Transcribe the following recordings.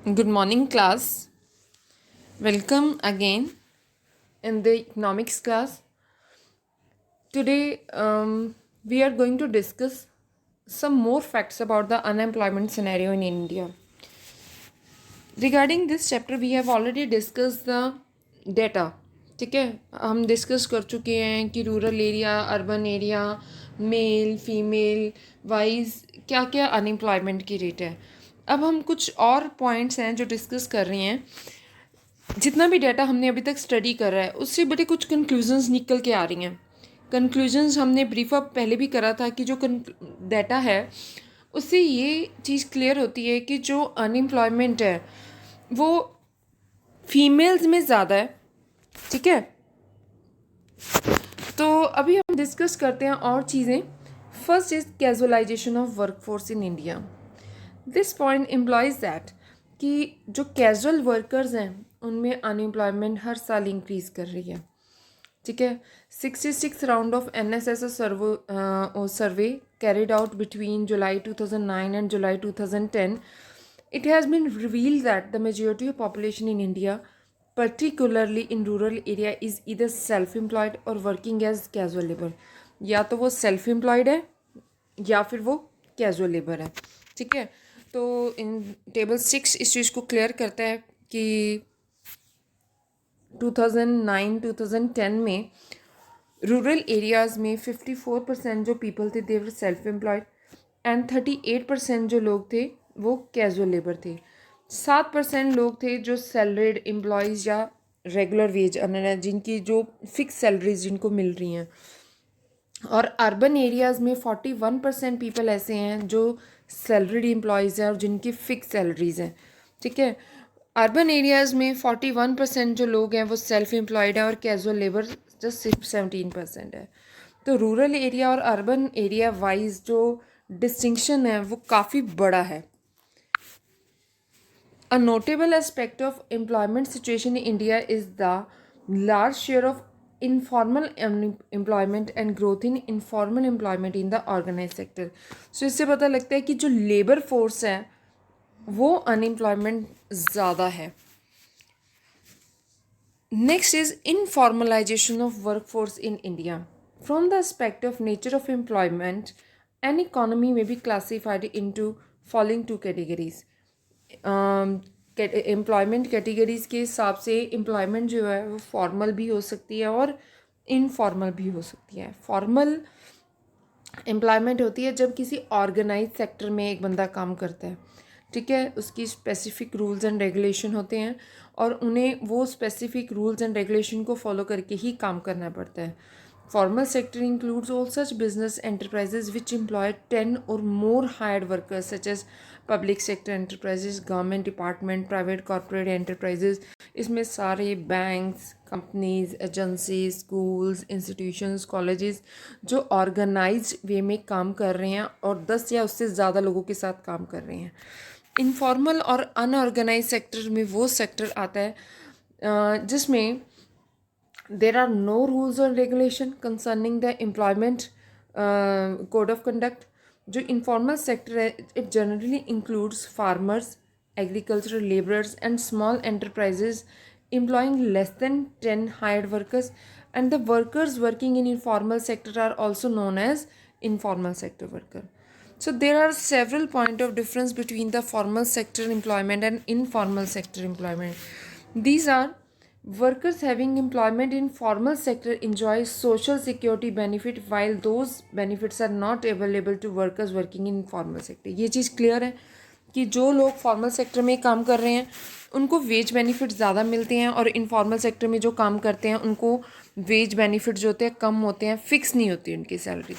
Good morning, class. Welcome again in the economics class. Today, we are going to discuss some more facts about the unemployment scenario in India. Regarding this chapter, we have already discussed the data. ठीक है, हम discuss कर चुके हैं कि rural area, urban area, male female wise क्या क्या unemployment की रेट है. अब हम कुछ और पॉइंट्स हैं जो डिस्कस कर रहे हैं. जितना भी डाटा हमने अभी तक स्टडी करा है उससे बड़े कुछ कंक्लूजन्स निकल के आ रही हैं. कंक्लूजन्स हमने ब्रीफ अप पहले भी करा था कि जो डाटा है उससे ये चीज़ क्लियर होती है कि जो अनएम्प्लॉयमेंट है वो फीमेल्स में ज़्यादा है. ठीक है, तो अभी हम डिस्कस करते हैं और चीज़ें. First is casualisation of workforce in India. This point employees that कि जो कैजुअल वर्कर्स हैं उनमें अनएम्प्लॉयमेंट हर साल इंक्रीज कर रही है. ठीक है, 66 round of NSS survey carried out between July 2009 and July 2010, it has been revealed that the majority of population in India, particularly in rural area, is either self-employed or working as casual labor. या तो वो self employed है या फिर वो casual labour है. ठीक है, तो इन टेबल 6 इस चीज़ को क्लियर करता है कि 2009-2010 में रूरल एरियाज़ में 54% जो पीपल थे दे वर सेल्फ एम्प्लॉयड एंड 38% जो लोग थे वो कैजुअल लेबर थे. 7% लोग थे जो सैलरीड एम्प्लॉयज़ या रेगुलर वेज अर्नर जिनकी जो फिक्स सैलरीज जिनको मिल रही हैं. और अर्बन एरियाज़ में 41% पीपल ऐसे हैं जो सैलरीड एम्प्लॉयज़ हैं और जिनकी फिक्स सैलरीज हैं. ठीक है, अर्बन एरियाज़ में 41% जो लोग हैं वो सेल्फ एम्प्लॉयड हैं और कैजुअल लेबर जस्ट सिर्फ 17% है. तो रूरल एरिया और अर्बन एरिया वाइज जो डिस्टिंक्शन है वो काफ़ी बड़ा है. A notable aspect of employment situation in India is the large share of informal employment and growth in informal employment in the organized sector. So इससे पता लगता है कि जो लेबर फोर्स है वो अनएम्प्लॉयमेंट ज़्यादा है. Next is informalization of workforce in India. From the aspect of nature of employment, an economy may be classified into following two categories. Employment categories के हिसाब से एम्प्लॉयमेंट जो है वो फॉर्मल भी हो सकती है और इनफॉर्मल भी हो सकती है. फॉर्मल एम्प्लॉयमेंट होती है जब किसी ऑर्गेनाइज सेक्टर में एक बंदा काम करता है. ठीक है, उसकी स्पेसिफिक रूल्स एंड रेगुलेशन होते हैं और उन्हें वो स्पेसिफिक रूल्स एंड रेगुलेशन को फॉलो करके ही काम करना पड़ता है. Formal sector includes all such business enterprises which employ 10 or more hired workers, such as public sector enterprises, government department, private corporate enterprises. इसमें सारे banks, companies, agencies, schools, institutions, colleges जो organised वे में काम कर रहे हैं और 10 या उससे ज़्यादा लोगों के साथ काम कर रहे हैं. इनफॉर्मल और अनऑर्गेनाइज सेक्टर में वो सेक्टर आता है जिसमें there are no rules or regulation concerning the employment code of conduct. जो informal sector है it generally includes farmers, agricultural laborers and small enterprises employing less than 10 hired workers, and the workers working in informal sector are also known as informal sector worker. So there are several point of difference between the formal sector employment and informal sector employment. These are: workers having employment in formal sector enjoy social security benefit while those benefits are not available to workers working in informal sector. ये चीज़ clear है कि जो लोग formal sector में काम कर रहे हैं उनको वेज बेनिफिट ज़्यादा मिलते हैं और इनफॉर्मल सेक्टर में जो काम करते हैं उनको वेज बेनिफिट जो होते हैं कम होते हैं, फिक्स नहीं होती उनकी salary.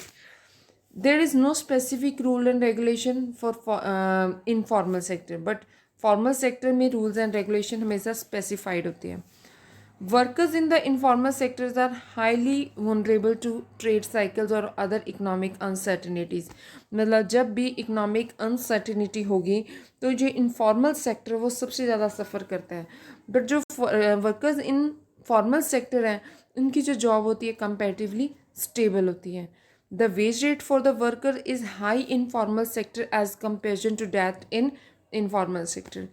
There is no specific rule and regulation for informal sector, but formal sector में rules and regulation हमेशा specified होते हैं. Workers in the informal sectors are highly vulnerable to trade cycles or other economic uncertainties. मतलब जब भी economic uncertainty होगी तो जो informal sector वो सबसे ज़्यादा सफ़र करता है. But जो workers in formal sector हैं उनकी जो job होती है comparatively stable होती है. The wage rate for the worker is high in formal sector as comparison to that in informal sector.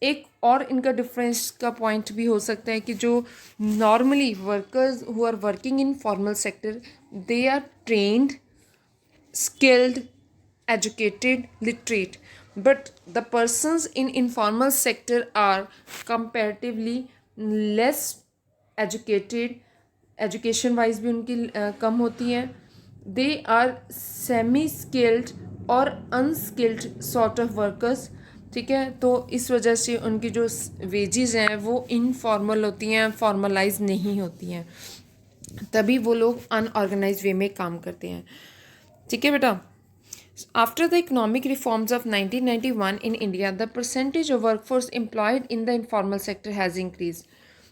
एक और इनका डिफरेंस का पॉइंट भी हो सकता है कि जो normally workers who are working in formal sector, they are trained, skilled, educated, literate, but the persons in informal sector are comparatively less educated, education wise भी उनकी कम होती है, they are semi skilled और unskilled sort of workers, ठीक है। तो इस वजह से उनकी जो वेजेस हैं वो इनफॉर्मल होती हैं, फॉर्मलाइज नहीं होती हैं, तभी वो लोग अनऑर्गेनाइज वे में काम करते हैं, ठीक है बेटा। After the economic reforms of 1991 in India, the percentage of workforce employed in the informal sector has increased.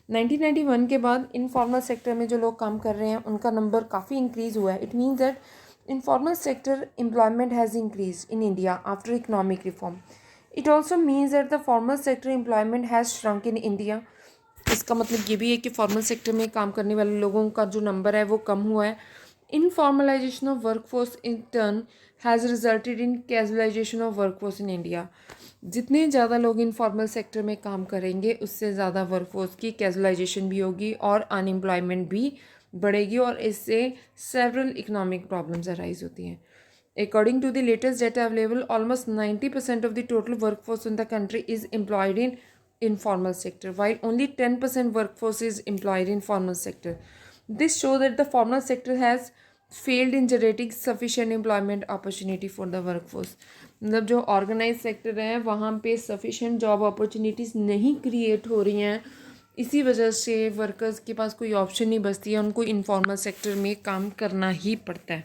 1991 के बाद इनफॉर्मल सेक्टर में जो लोग काम कर रहे हैं उनका नंबर काफ़ी इंक्रीज़ हुआ है. It means that informal sector employment has increased in India after economic reform. It also means that the formal sector employment has shrunk in India. इसका मतलब ये भी है कि फॉर्मल सेक्टर में काम करने वाले लोगों का जो नंबर है वो कम हुआ है. Informalization of workforce in turn has resulted in casualization of workforce in India. जितने ज़्यादा लोग इनफॉर्मल सेक्टर में काम करेंगे उससे ज़्यादा वर्कफोर्स की कैजुअलाइजेशन भी होगी और अनएम्प्लॉयमेंट भी बढ़ेगी और इससे सेवरल इकोनॉमिक प्रॉब्लम्स अराइज होती हैं. According to the latest data available, almost 90% of the total workforce in the country is employed in informal sector, while only 10% workforce is employed in formal sector. This shows that the formal sector has failed in generating sufficient employment opportunity for the workforce. मतलब जो organise sector है वहाँ पे sufficient job opportunities नहीं create हो रही हैं, इसी वजह से वर्कर्स के पास कोई ऑप्शन नहीं बचती है, उनको इनफॉर्मल सेक्टर में काम करना ही पड़ता है.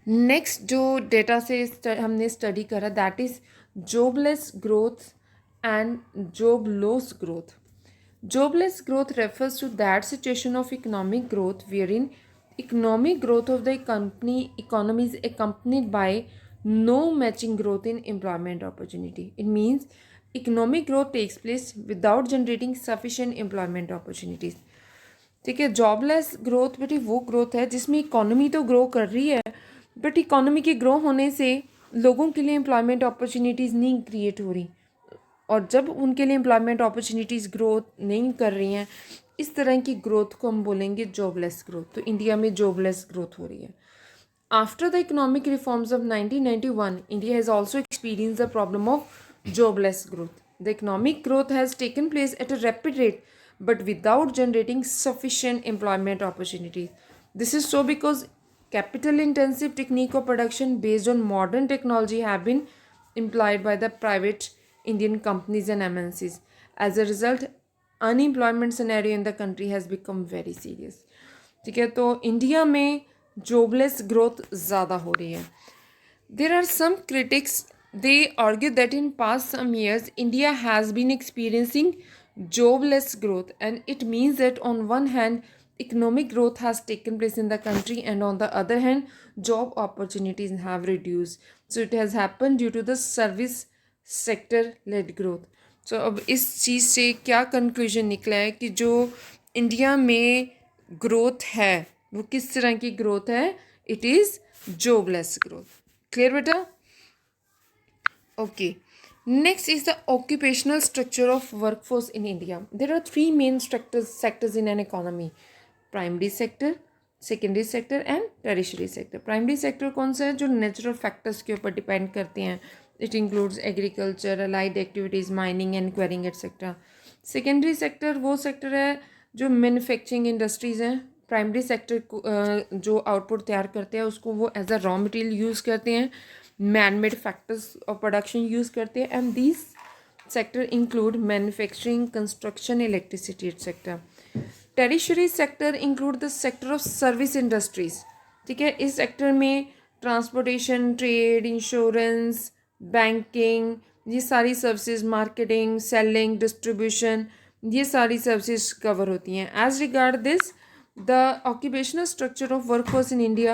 नेक्स्ट जो डेटा से हमने स्टडी करा that is jobless growth and job loss growth. Jobless growth refers to that situation of economic growth wherein economic growth of the economy is accompanied by no matching growth in employment opportunity. It means economic growth takes place without generating sufficient employment opportunities. ठीक है. Jobless growth बेटी वो growth है जिसमें economy तो grow कर रही है बट इकोनॉमी के ग्रो होने से लोगों के लिए एम्प्लॉयमेंट अपॉर्चुनिटीज़ नहीं क्रिएट हो रही, और जब उनके लिए एम्प्लॉयमेंट अपॉर्चुनिटीज़ ग्रोथ नहीं कर रही हैं, इस तरह की ग्रोथ को हम बोलेंगे जॉबलेस ग्रोथ. तो इंडिया में जॉबलेस ग्रोथ हो रही है. After the economic reforms of 1991, India has also experience the problem of jobless growth. The economic growth has taken place at a rapid rate but without generating sufficient employment opportunities. This is so because capital-intensive technique of production based on modern technology have been employed by the private Indian companies and MNCs. As a result, unemployment scenario in the country has become very serious. ठीक है, तो India में jobless growth ज़्यादा हो रही है. There are some critics, they argue that in past some years, India has been experiencing jobless growth, and it means that on one hand economic growth has taken place in the country and on the other hand job opportunities have reduced. So it has happened due to the service sector led growth. So अब इस चीज़ से क्या conclusion निकला है कि जो India में growth है वो किस तरह की ग्रोथ है, it is jobless growth. Clear बेटा? Okay. Next is the occupational structure of workforce in India. There are three main sectors in an economy: primary sector, secondary sector and tertiary sector. Primary sector कौन सा है? जो natural factors के ऊपर depend करते हैं. It includes agriculture, allied activities, mining and quarrying etc. Secondary sector वो sector है जो manufacturing industries हैं. प्राइमरी सेक्टर जो आउटपुट तैयार करते हैं उसको वो as a raw material use करते हैं, man made factors of production use करते हैं, and these sector include manufacturing, construction, electricity etcetera. Tertiary sector include the sector of service industries. ठीक है, इस सेक्टर में ट्रांसपोर्टेशन, ट्रेड, इंश्योरेंस, बैंकिंग, ये सारी सर्विसेज, मार्केटिंग, सेलिंग, डिस्ट्रीब्यूशन, ये सारी सर्विसेज कवर होती हैं. As regard this, the occupational structure of workforce in India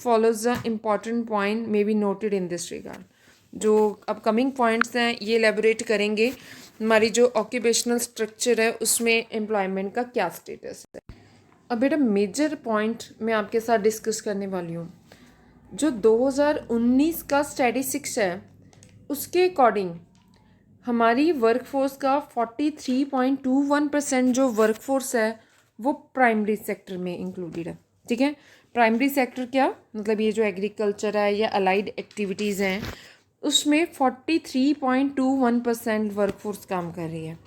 follows the important point may be noted in this regard. जो upcoming points हैं ये elaborate करेंगे हमारी जो ऑक्यूपेशनल स्ट्रक्चर है उसमें एम्प्लॉयमेंट का क्या स्टेटस है. अब बेटा मेजर पॉइंट मैं आपके साथ डिस्कस करने वाली हूँ. जो 2019 का स्टैटिस्टिक्स है उसके अकॉर्डिंग हमारी वर्कफोर्स का 43.21% जो वर्कफोर्स है वो प्राइमरी सेक्टर में इंक्लूडेड है। ठीक है, प्राइमरी सेक्टर क्या मतलब, ये जो एग्रीकल्चर है या अलाइड एक्टिविटीज़ हैं उसमें 43.21% वर्कफोर्स काम कर रही है,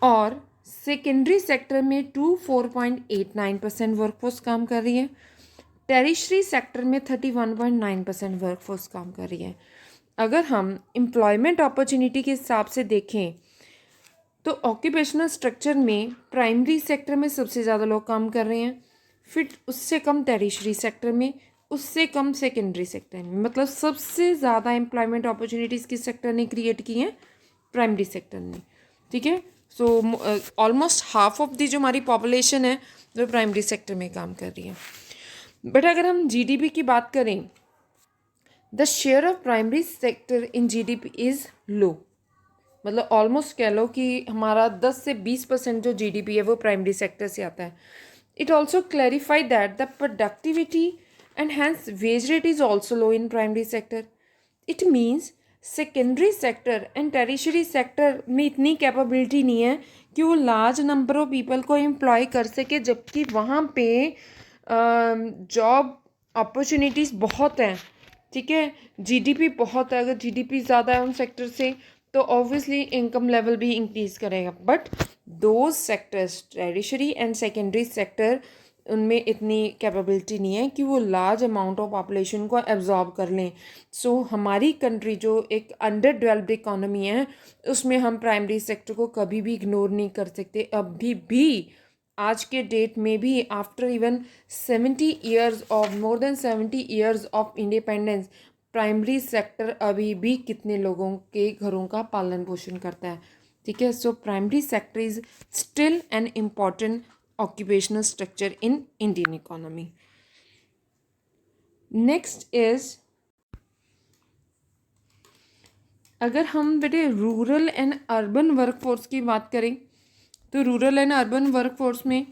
और सेकेंडरी सेक्टर में 24.89% वर्कफोर्स काम कर रही है, टेरिशरी सेक्टर में 31.9% वर्कफोर्स काम कर रही है। अगर हम एम्प्लॉयमेंट अपॉर्चुनिटी के हिसाब से देखें तो ऑक्यूपेशनल स्ट्रक्चर में प्राइमरी सेक्टर में सबसे ज़्यादा लोग काम कर रहे हैं, फिर उससे कम टेरिशरी सेक्टर में, उससे कम सेकेंडरी सेक्टर में। मतलब सबसे ज़्यादा एम्प्लॉयमेंट अपॉर्चुनिटीज़ किस सेक्टर ने क्रिएट की हैं? प्राइमरी सेक्टर ने। ठीक है, so almost half of the जो हमारी पॉपुलेशन है वो प्राइमरी सेक्टर में काम कर रही है। बट अगर हम जीडीपी की बात करें, the share of primary sector in GDP is low. मतलब ऑलमोस्ट कह लो कि हमारा 10 से 20% जो जीडीपी है वो प्राइमरी सेक्टर से आता है। It also clarify that the productivity and hence wage rate is also low in primary sector. It means secondary sector and tertiary sector में इतनी कैपेबिलिटी नहीं है कि वो लार्ज नंबर ऑफ पीपल को एम्प्लॉय कर सके, जबकि वहाँ पे जॉब अपॉर्चुनिटीज़ बहुत हैं। ठीक है, जीडीपी बहुत है, अगर जीडीपी ज़्यादा है उन सेक्टर से तो ऑब्वियसली इनकम लेवल भी इंक्रीज़ करेगा। बट दो sectors tertiary and secondary sector, उनमें इतनी कैपेबिलिटी नहीं है कि वो लार्ज अमाउंट ऑफ पॉपुलेशन को एब्जॉर्ब कर लें। सो हमारी कंट्री जो एक अंडर डेवलप्ड इकोनॉमी है उसमें हम प्राइमरी सेक्टर को कभी भी इग्नोर नहीं कर सकते। अभी भी आज के डेट में भी after even 70 years of more than 70 years of independence, primary sector अभी भी कितने लोगों के घरों का पालन पोषण करता है। ठीक है, so primary sector is still an important occupational structure in Indian economy. Next is, अगर हम बेटे रूरल एंड अर्बन वर्कफोर्स की बात करें तो रूरल एंड अर्बन वर्कफोर्स में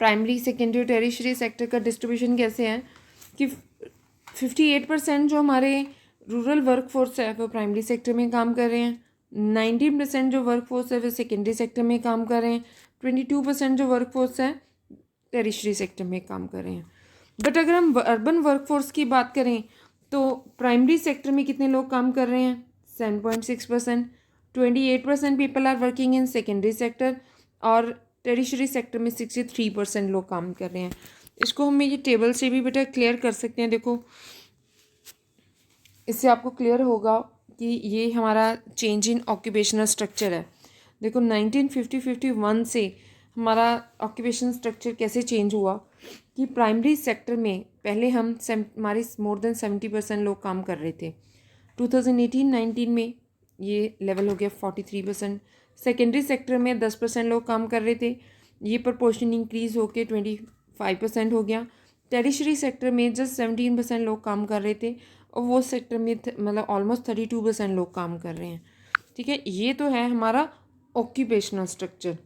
प्राइमरी सेकेंडरी टेरिशरी सेक्टर का डिस्ट्रीब्यूशन कैसे है कि 58% जो हमारे रूरल वर्कफोर्स है वो प्राइमरी सेक्टर में काम कर रहे हैं, 19% जो वर्कफोर्स है वो सेकेंडरी सेक्टर में काम कर रहे हैं, 22% जो वर्कफोर्स है टेरिशरी सेक्टर में काम कर रहे हैं। बट अगर हम अर्बन वर्कफोर्स की बात करें तो प्राइमरी सेक्टर में कितने लोग काम कर रहे हैं? 7.6%, 28% people are working in secondary sector, और टेरिशरी सेक्टर में 63% लोग काम कर रहे हैं। इसको हम ये टेबल से भी बेटा क्लियर कर सकते हैं। देखो, इससे आपको क्लियर होगा कि ये हमारा चेंज इन ऑक्यूपेशनल स्ट्रक्चर है। देखो 1950-51 से हमारा ऑक्यूपेशन स्ट्रक्चर कैसे चेंज हुआ कि प्राइमरी सेक्टर में पहले हमारे मोर देन 70% लोग काम कर रहे थे। 2018-19 में ये लेवल हो गया 43%। सेकेंडरी सेक्टर में 10% लोग काम कर रहे थे, ये प्रपोर्शन इंक्रीज़ होकर 25% हो गया। टेरिशरी सेक्टर में जस्ट 17% लोग काम कर रहे थे, और वो सेक्टर में मतलब ऑलमोस्ट 32% लोग काम कर रहे हैं। ठीक है, ये तो है हमारा ऑक्यूपेशनल स्ट्रक्चर।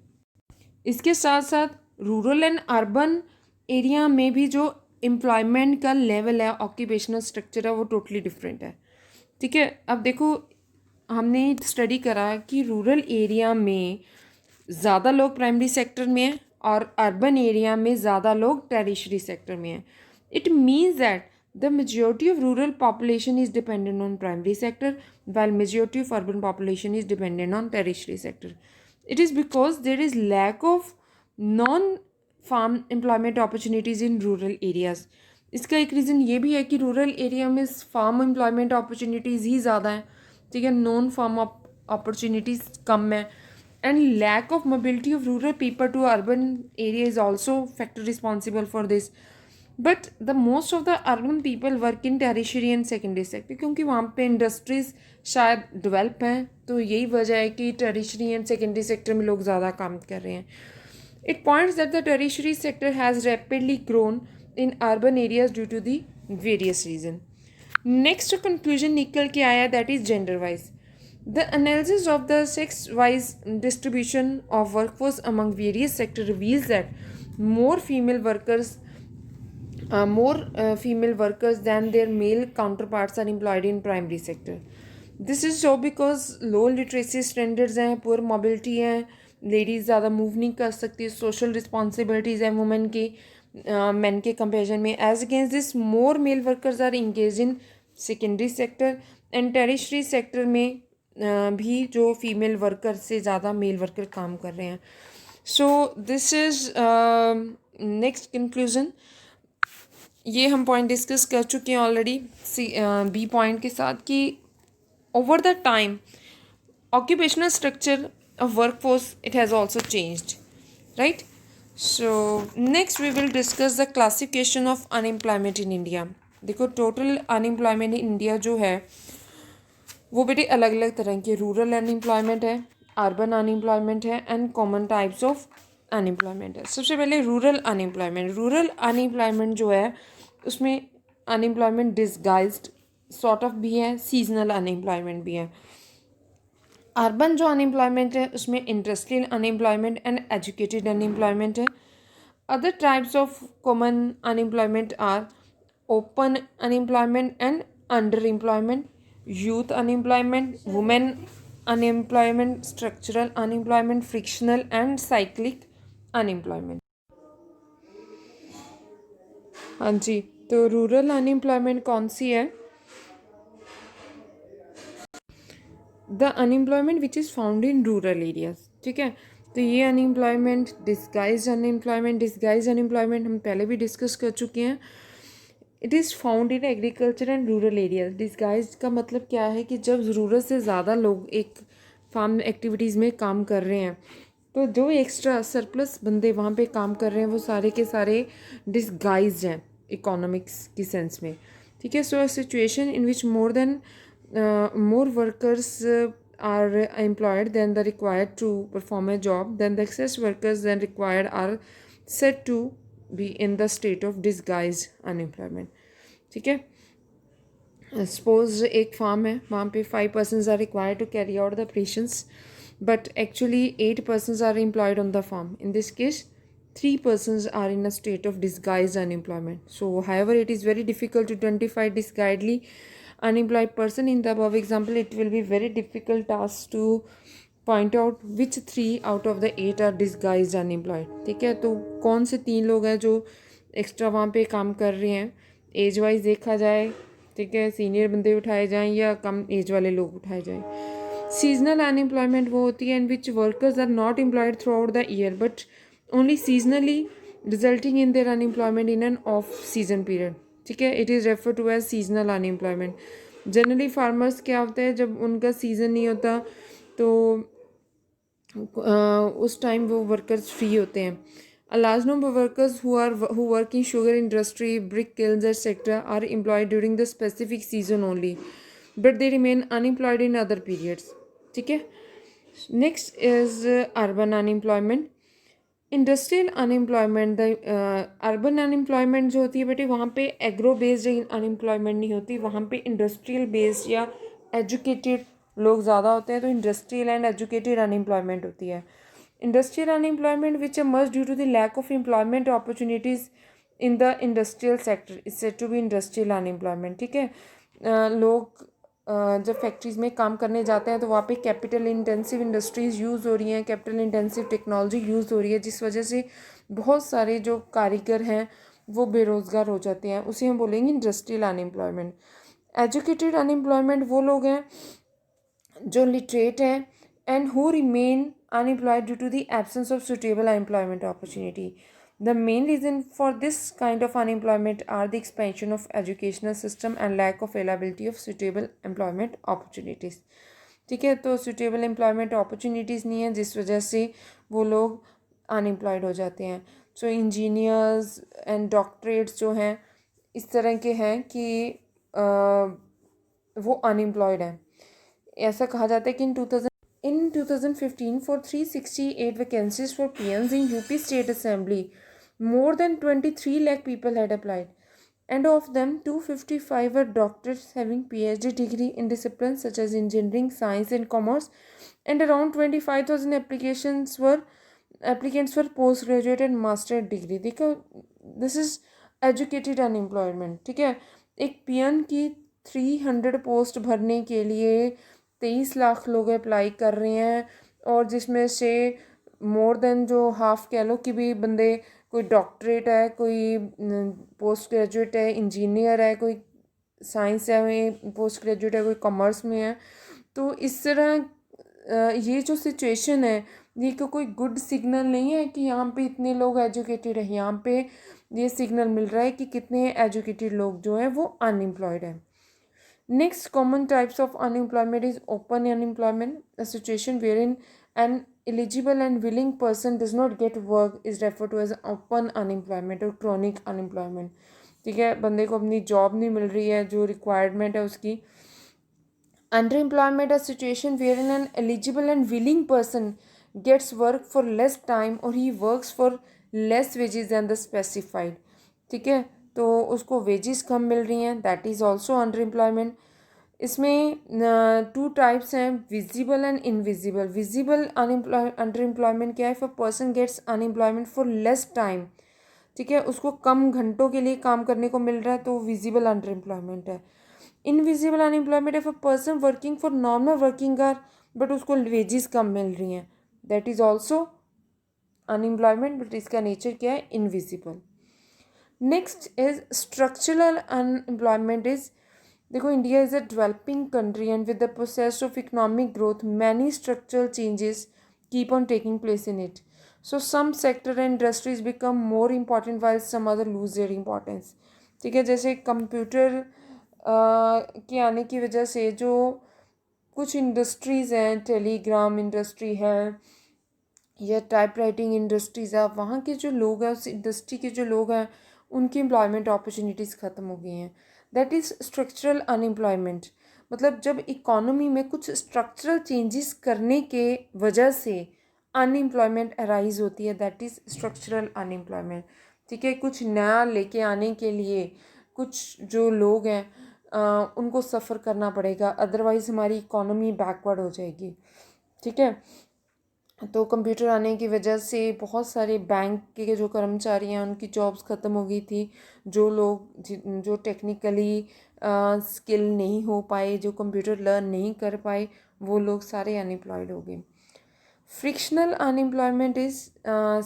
इसके साथ साथ रूरल एंड अर्बन एरिया में भी जो एम्प्लॉयमेंट का लेवल है, ऑक्यूपेशनल स्ट्रक्चर है, वो टोटली डिफरेंट है। ठीक है, अब देखो हमने स्टडी करा कि रूरल एरिया में ज़्यादा लोग प्राइमरी सेक्टर में हैं और अर्बन एरिया में ज़्यादा लोग टेरिशरी सेक्टर में हैं। It means that the majority of rural population is dependent on primary sector while majority of urban population is dependent on tertiary sector. It is because there is lack of non farm employment opportunities in rural areas. इसका एक reason ये भी है कि rural area में farm employment opportunities ही ज़्यादा हैं। ठीक है, नॉन फार्म अपॉर्चुनिटीज़ कम है, and lack of mobility of rural people to urban area is also factor responsible for this. But the most of the urban people work in tertiary and secondary sector, क्योंकि वहाँ पे industries शायद develop हैं, तो यही वजह है कि टेरिशरी एंड सेकेंडरी सेक्टर में लोग ज़्यादा काम कर रहे हैं। It points that the tertiary sector has rapidly grown in urban areas due to the various reason. Next conclusion निकल के आया that is gender wise. The analysis of the sex wise distribution of workforce among various sector reveals that more female workers than their male counterparts are employed in primary sector. This is so because low literacy standards हैं, poor mobility है, ladies ज़्यादा move नहीं कर सकती, social responsibilities हैं women की man के comparison में. As against this more male workers are engage in secondary sector and tertiary sector में भी जो फीमेल वर्कर से ज़्यादा मेल वर्कर काम कर रहे हैं. So this is next conclusion. ये हम पॉइंट डिस्कस कर चुके हैं ऑलरेडी बी पॉइंट के साथ कि over the time occupational structure of workforce it has also changed, right? So next we will discuss the classification of unemployment in India. देखो total unemployment in India जो है वो बेटे अलग अलग तरह के रूरल अनएम्प्लॉयमेंट है, अर्बन अनएम्प्लॉयमेंट है and common types of unemployment है. सबसे पहले रूरल अनएम्प्लॉयमेंट जो है उसमें अनएम्प्लॉयमेंट डिसगाइज्ड सॉर्ट ऑफ भी है, सीजनल अनएम्प्लॉयमेंट भी है. अर्बन जो अनएम्प्लॉयमेंट है उसमें industrial unemployment and educated unemployment है. Other types of common unemployment are open unemployment and under employment, youth unemployment, women unemployment, structural unemployment, frictional and cyclic unemployment. हाँ जी, तो रूरल अनएम्प्लॉयमेंट कौन सी है? The unemployment which is found in rural areas. ठीक है, तो ये अनएम्प्लॉयमेंट डिस्गाइज अनएम्प्लॉयमेंट हम पहले भी डिस्कस कर चुके हैं. It is found in agriculture and rural areas. Disguise का मतलब क्या है कि जब ज़रूरत से ज़्यादा लोग एक फार्म एक्टिविटीज़ में काम कर रहे हैं तो जो एक्स्ट्रा सरप्लस बंदे वहाँ पे काम कर रहे हैं वो सारे के सारे डिस्गाइज हैं इकोनॉमिक्स की सेंस में. ठीक है, so situation in which more workers are employed than the required to perform a job, then the excess workers then required are said to be in the state of disguised unemployment. ठीक है, suppose एक farm है, वहाँ पे 5 persons are required to carry out the operations but actually 8 persons are employed on the farm. In this case 3 persons are in a state of disguised unemployment. So however it is very difficult to identify disguisedly unemployed person in the above example. It will be very difficult task to point out which 3 out of the 8 are disguised unemployed. ठीक है, तो कौन से 3 लोग हैं जो extra वहाँ पे काम कर रहे हैं, एज वाइज देखा जाए. ठीक है, सीनियर बंदे उठाए जाएं या कम एज वाले लोग उठाए जाएं. सीजनल अनएम्प्लॉयमेंट वो होती है in which workers are not employed throughout the year but only seasonally resulting in their unemployment in an off season period. ठीक है, it is refer to as seasonal unemployment. Generally farmers क्या होता है जब उनका season नहीं होता तो उस टाइम वो वर्कर्स फ्री होते हैं. A large number of workers who work in sugar industry, brick kilns, etc. are employed during the specific season only, but they remain unemployed in other periods. ठीक है, next is urban unemployment. Industrial unemployment. The urban unemployment जो होती है बेटे वहाँ पे agro based unemployment नहीं होती, वहाँ पे इंडस्ट्रियल बेस्ड या एजुकेटेड लोग ज़्यादा होते हैं, तो इंडस्ट्रियल एंड एजुकेटेड अनएम्प्लॉयमेंट होती है. Industrial unemployment which emerged due to the lack of employment opportunities in the industrial sector is said to be industrial unemployment. ठीक है, लोग जब फैक्ट्रीज़ में काम करने जाते हैं तो वहाँ पे कैपिटल इंटेंसिव इंडस्ट्रीज़ यूज़ हो रही हैं, कैपिटल इंटेंसिव टेक्नोलॉजी यूज़ हो रही है, जिस वजह से बहुत सारे जो कारीगर हैं वो बेरोज़गार हो जाते हैं. उसे हम बोलेंगे इंडस्ट्रियल अनएम्प्लॉयमेंट. एजुकेटेड अनएम्प्लॉयमेंट वो लोग हैं जो लिटरेट हैं and who remain unemployed due to the absence of suitable employment opportunity. The main reason for this kind of unemployment are the expansion of educational system and lack of availability of suitable employment opportunities. ठीक है, तो suitable employment opportunities नहीं है जिस वजह से वो लोग unemployed हो जाते हैं. So engineers and doctorates जो हैं इस तरह के हैं कि वो unemployed हैं. ऐसा कहा जाता है कि in 2015 for 368 vacancies for PNs in UP State Assembly, more than 23 lakh people had applied, and of them 255 were doctors having PhD degree in disciplines such as engineering, science and commerce, and around 25,000 applicants were postgraduate and master degree. देखो, this is educated unemployment. ठीक है, एक PN की 300 post भरने के लिए 23 लाख लोग apply कर रहे हैं, और जिसमें से मोर देन जो हाफ कह लो कि भी बंदे, कोई डॉक्टरेट है, कोई पोस्ट ग्रेजुएट है, इंजीनियर है, कोई साइंस है पोस्ट ग्रेजुएट है, कोई कॉमर्स में है। तो इस तरह ये जो सिचुएशन है, ये कोई गुड सिग्नल नहीं है कि यहाँ पे इतने लोग एजुकेटेड हैं। यहाँ पे ये सिग्नल मिल रहा है कि कितने एजुकेटेड लोग जो हैं वो अनएम्प्लॉयड हैं। Next common types of unemployment is open unemployment, a situation where in an eligible and willing person does not get work is referred to as open unemployment और chronic unemployment। ठीक है, बंदे को अपनी जॉब नहीं मिल रही है जो रिक्वायरमेंट है उसकी। underemployment a situation wherein an eligible and willing person gets work for less time or he works for less wages than the specified। ठीक है, तो उसको वेजेस कम मिल रही हैं, दैट इज़ ऑल्सो underemployment। इसमें 2 टाइप्स हैं, visible and invisible. Visible underemployment क्या है? If a person gets unemployment for less time, ठीक है, उसको कम घंटों के लिए काम करने को मिल रहा है, तो विजिबल अंडरएम्प्लॉयमेंट है। Invisible unemployment if a person working for normal working hour but उसको वेजेस कम मिल रही हैं, that is also unemployment, but इसका नेचर क्या है? Invisible. Next is structural unemployment is, देखो India is a developing country and with the process of economic growth many structural changes keep on taking place in it. So some sector and industries become more important while some other lose their importance. ठीक है, जैसे computer के आने की वजह से जो कुछ इंडस्ट्रीज़ हैं, टेलीग्राम इंडस्ट्री है या टाइप राइटिंग इंडस्ट्रीज़ है, वहाँ के जो लोग हैं, उस इंडस्ट्री के जो लोग हैं, उनकी एम्प्लॉयमेंट अपॉर्चुनिटीज़ ख़त्म हो गई हैं। That is structural unemployment. मतलब जब इकोनॉमी में कुछ स्ट्रक्चरल चेंजेस करने के वजह से अनएम्प्लॉयमेंट अराइज होती है, दैट इज़ स्ट्रक्चरल अनएम्प्लॉयमेंट। ठीक है, कुछ नया लेके आने के लिए कुछ जो लोग हैं उनको सफ़र करना पड़ेगा, अदरवाइज़ हमारी इकोनॉमी बैकवर्ड हो जाएगी। ठीक है, तो कंप्यूटर आने की वजह से बहुत सारे बैंक के जो कर्मचारी हैं उनकी जॉब्स ख़त्म हो गई थी। जो लोग जो टेक्निकली स्किल नहीं हो पाए, जो कंप्यूटर लर्न नहीं कर पाए, वो लोग सारे अनएम्प्लॉयड हो गए। Frictional unemployment is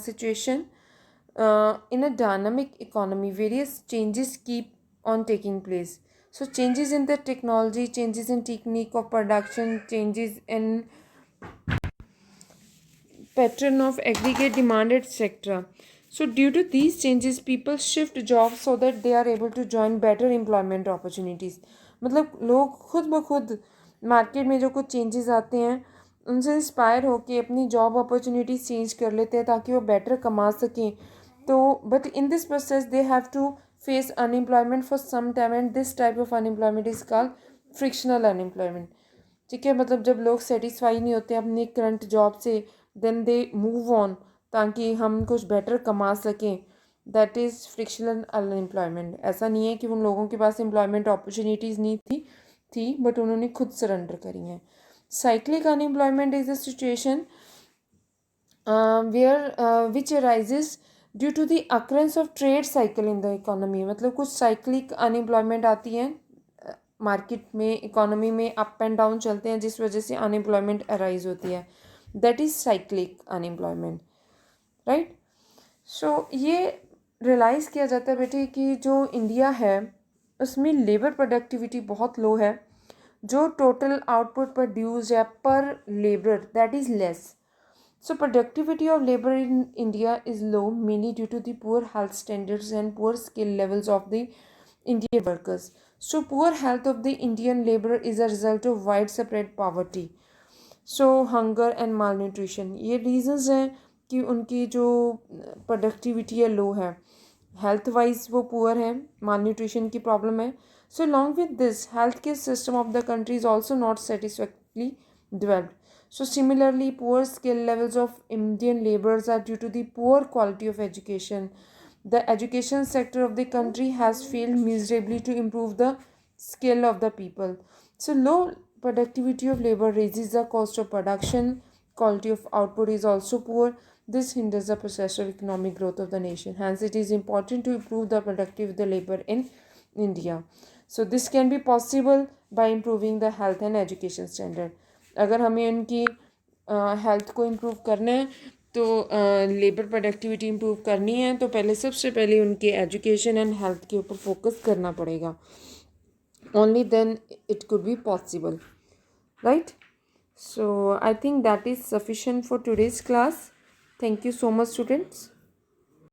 situation in a dynamic economy various changes keep on taking place. So changes in the technology, changes in technique of production, changes in pattern of aggregate demand, etc. So due to these changes people shift jobs so that they are able to join better employment opportunities। मतलब लोग खुद ब खुद market में जो कुछ changes आते हैं उनसे इंस्पायर होके अपनी जॉब अपॉर्चुनिटीज़ चेंज कर लेते हैं ताकि वो बेटर कमा सकें। तो but in this process they have to face unemployment for some time and this type of unemployment is called frictional unemployment. ठीक है, मतलब जब लोग सेटिस्फाई नहीं होते अपनी करंट जॉब से, देन दे मूव ऑन ताकि हम कुछ बेटर कमा सकें, दैट इज़ फ्रिक्शनल अनएम्प्लॉयमेंट। ऐसा नहीं है कि उन लोगों के पास एम्प्लॉयमेंट अपॉर्चुनिटीज़ नहीं थी बट उन्होंने खुद सरेंडर करी हैं। Cyclic unemployment is a situation where which arises due to the occurrence of trade cycle in the economy. मतलब कुछ साइक्लिक अनएम्प्लॉयमेंट आती है मार्केट में, इकोनॉमी में अप एंड डाउन चलते हैं जिस वजह से अनएम्प्लॉयमेंट अराइज होती है, that is cyclic unemployment, right. So ये रियलाइज़ किया जाता है बेटे कि जो इंडिया है उसमें लेबर प्रोडक्टिविटी बहुत लो है, जो टोटल आउटपुट प्रोड्यूस है पर labour that is less. So productivity of labor in India is low mainly due to the poor health standards and poor skill levels of the Indian workers. So poor health of the Indian labor is a result of widespread poverty. So hunger and malnutrition ये reasons हैं कि उनकी जो productivity है low है, health wise वो poor है, malnutrition की problem है। So along with this healthcare system of the country is also not satisfactorily developed. So similarly, poor skill levels of Indian laborers are due to the poor quality of education. The education sector of the country has failed miserably to improve the skill of the people. So low productivity of labor raises the cost of production. Quality of output is also poor. This hinders the process of economic growth of the nation. Hence, it is important to improve the productivity of the labor in India. So this can be possible by improving the health and education standard. अगर हमें उनकी health को improve करना है तो labour productivity improve करनी है तो पहले सबसे पहले उनके एजुकेशन एंड हेल्थ के ऊपर फोकस करना पड़ेगा. Only then it could be possible, right? So I think that is sufficient for today's class. Thank you so much, students.